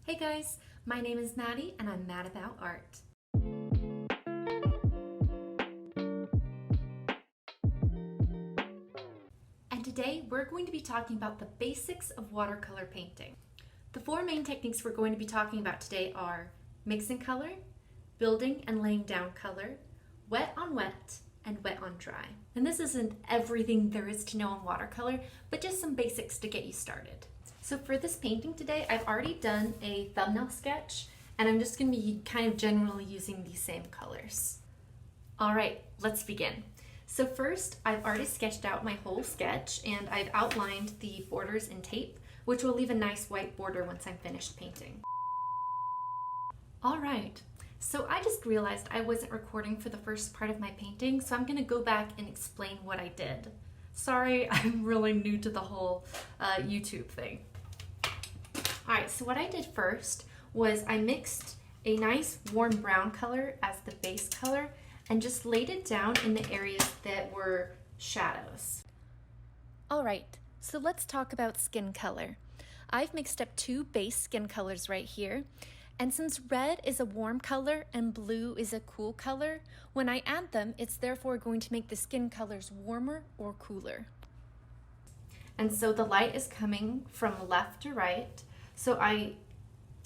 Hey guys, my name is Maddie and I'm mad about art. And today we're going to be talking about the basics of watercolor painting. The four main techniques we're going to be talking about today are mixing color, building and laying down color, wet on wet, and wet on dry. And this isn't everything there is to know on watercolor, but just some basics to get you started. So for this painting today, I've already done a thumbnail sketch, and I'm just going to be kind of generally using these same colors. All right, let's begin. So first, I've already sketched out my whole sketch, and I've outlined the borders in tape, which will leave a nice white border once I'm finished painting. All right, so I just realized I wasn't recording for the first part of my painting, so I'm going to go back and explain what I did. Sorry, I'm really new to the whole YouTube thing. All right, so what I did first was I mixed a nice warm brown color as the base color and just laid it down in the areas that were shadows. All right, so let's talk about skin color. I've mixed up two base skin colors right here. And since red is a warm color and blue is a cool color, when I add them, it's therefore going to make the skin colors warmer or cooler. And so the light is coming from left to right, so I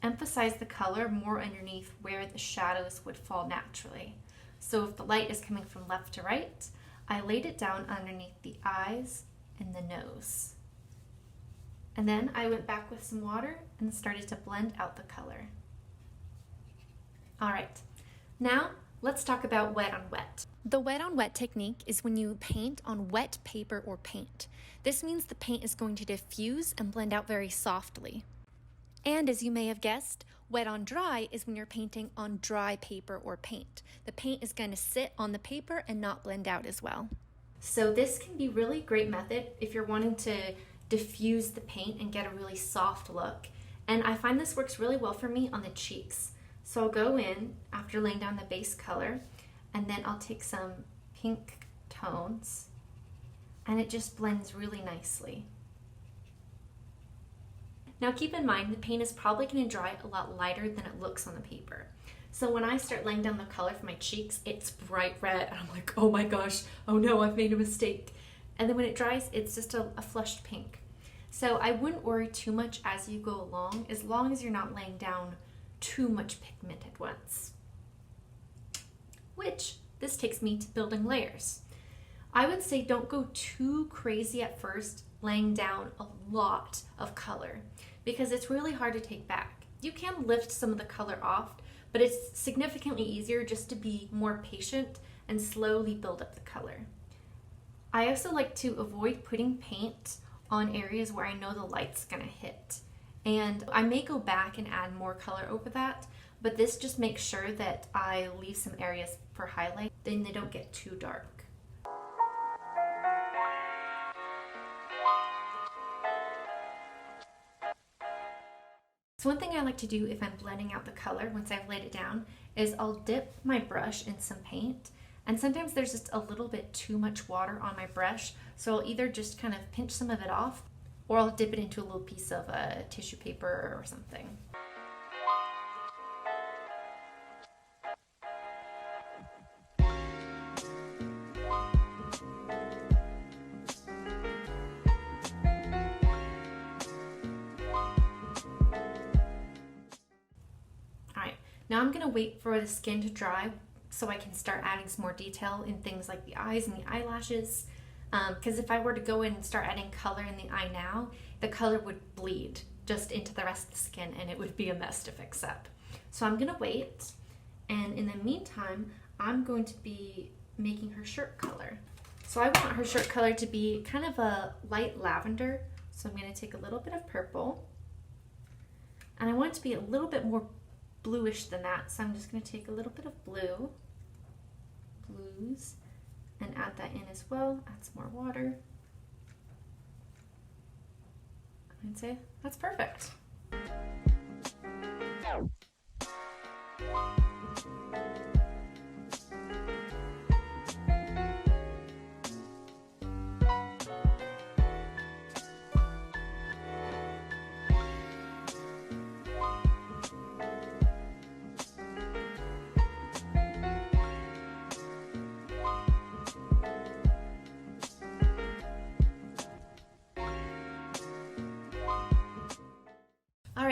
emphasize the color more underneath where the shadows would fall naturally. So if the light is coming from left to right, I laid it down underneath the eyes and the nose. And then I went back with some water and started to blend out the color. All right, now let's talk about wet on wet. The wet on wet technique is when you paint on wet paper or paint. This means the paint is going to diffuse and blend out very softly. And as you may have guessed, wet on dry is when you're painting on dry paper or paint. The paint is going to sit on the paper and not blend out as well. So this can be a really great method if you're wanting to diffuse the paint and get a really soft look. And I find this works really well for me on the cheeks. So I'll go in after laying down the base color, and then I'll take some pink tones, and it just blends really nicely. Now keep in mind, the paint is probably going to dry a lot lighter than it looks on the paper. So when I start laying down the color for my cheeks, it's bright red, and I'm like, oh my gosh, oh no, I've made a mistake. And then when it dries, it's just a flushed pink. So I wouldn't worry too much as you go along, as long as you're not laying down too much pigment at once. Which, this takes me to building layers. I would say don't go too crazy at first, laying down a lot of color, because it's really hard to take back. You can lift some of the color off, but it's significantly easier just to be more patient and slowly build up the color. I also like to avoid putting paint on areas where I know the light's gonna hit. And I may go back and add more color over that, but this just makes sure that I leave some areas for highlight, then they don't get too dark. So one thing I like to do if I'm blending out the color once I've laid it down is I'll dip my brush in some paint, and sometimes there's just a little bit too much water on my brush, so I'll either just kind of pinch some of it off, or I'll dip it into a little piece of tissue paper or something. Alright, now I'm gonna wait for the skin to dry so I can start adding some more detail in things like the eyes and the eyelashes. Because if I were to go in and start adding color in the eye now, the color would bleed just into the rest of the skin and it would be a mess to fix up. So I'm gonna wait, and in the meantime, I'm going to be making her shirt color. So I want her shirt color to be kind of a light lavender, so I'm gonna take a little bit of purple, and I want it to be a little bit more bluish than that, so I'm just gonna take a little bit of blues, and add that in as well, add some more water. I'd say that's perfect.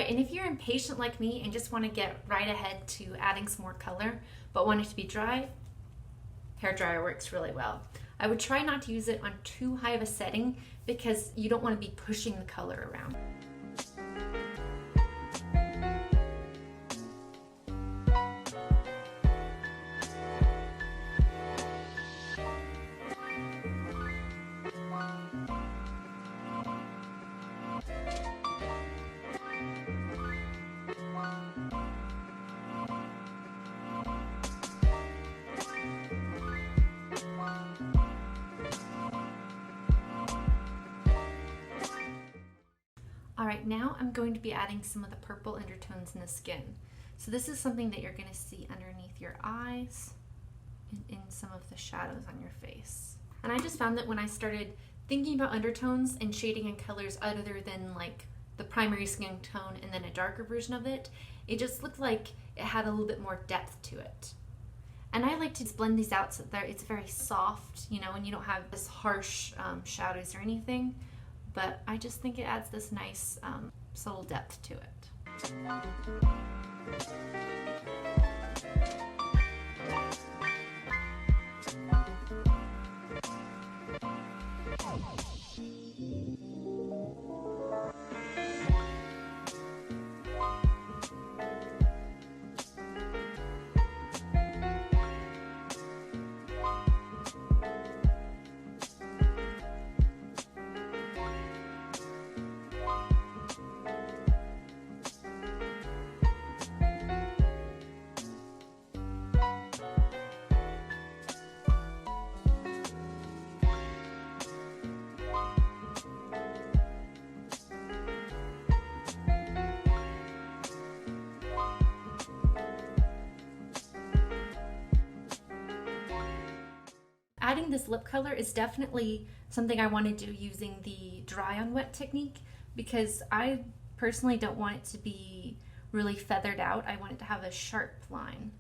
Alright, and if you're impatient like me and just want to get right ahead to adding some more color, but want it to be dry, hair dryer works really well. I would try not to use it on too high of a setting because you don't want to be pushing the color around. Alright, now I'm going to be adding some of the purple undertones in the skin. So this is something that you're going to see underneath your eyes and in some of the shadows on your face. And I just found that when I started thinking about undertones and shading in colors other than like the primary skin tone and then a darker version of it, it just looked like it had a little bit more depth to it. And I like to blend these out so that it's very soft, you know, and you don't have this harsh shadows or anything. But I just think it adds this nice subtle depth to it. Adding this lip color is definitely something I want to do using the dry on wet technique because I personally don't want it to be really feathered out. I want it to have a sharp line.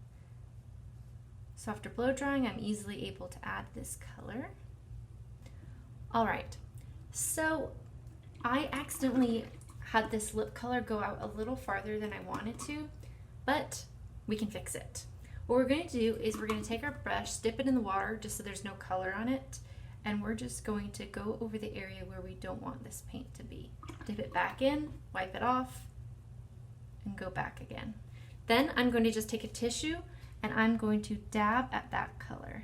So after blow drying, I'm easily able to add this color. All right, so I accidentally had this lip color go out a little farther than I wanted to, but we can fix it. What we're going to do is we're going to take our brush, dip it in the water just so there's no color on it, and we're just going to go over the area where we don't want this paint to be. Dip it back in, wipe it off, and go back again. Then I'm going to just take a tissue and I'm going to dab at that color.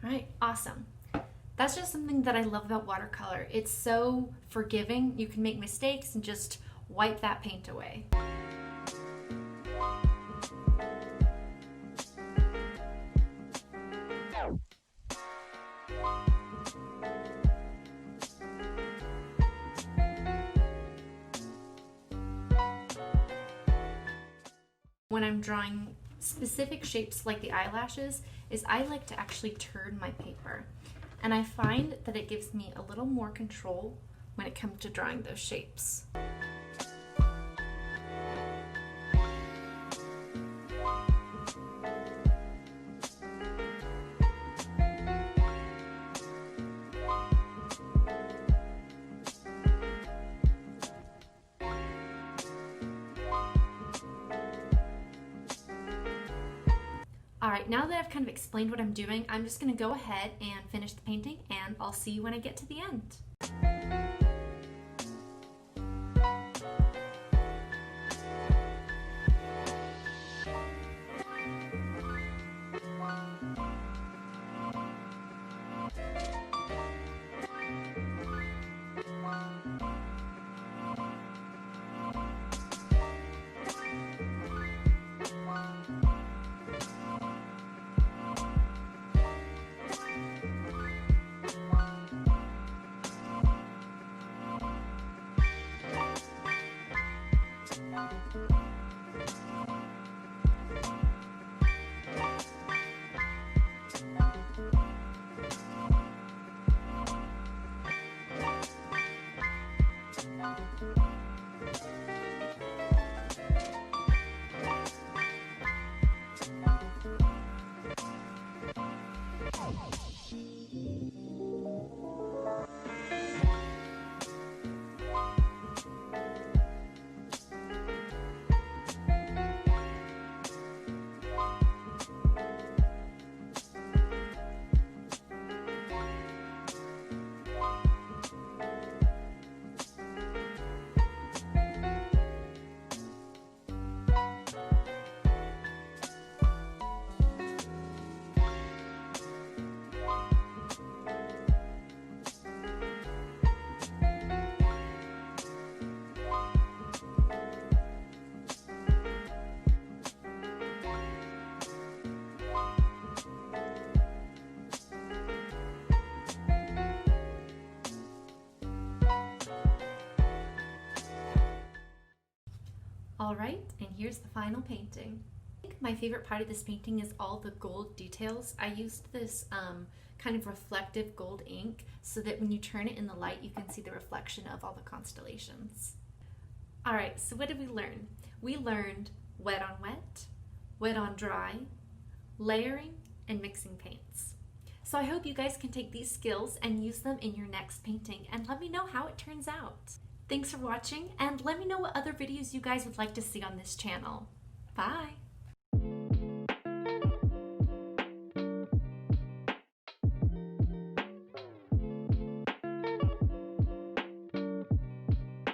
All right, awesome. That's just something that I love about watercolor. It's so forgiving. You can make mistakes and just wipe that paint away. When I'm drawing specific shapes like the eyelashes, is I like to actually turn my paper. And I find that it gives me a little more control when it comes to drawing those shapes. Alright, now that I've kind of explained what I'm doing, I'm just going to go ahead and finish the painting, and I'll see you when I get to the end. All right, and here's the final painting. I think my favorite part of this painting is all the gold details. I used this kind of reflective gold ink so that when you turn it in the light, you can see the reflection of all the constellations. All right, so what did we learn? We learned wet on wet, wet on dry, layering, and mixing paints. So I hope you guys can take these skills and use them in your next painting and let me know how it turns out. Thanks for watching, and let me know what other videos you guys would like to see on this channel. Bye!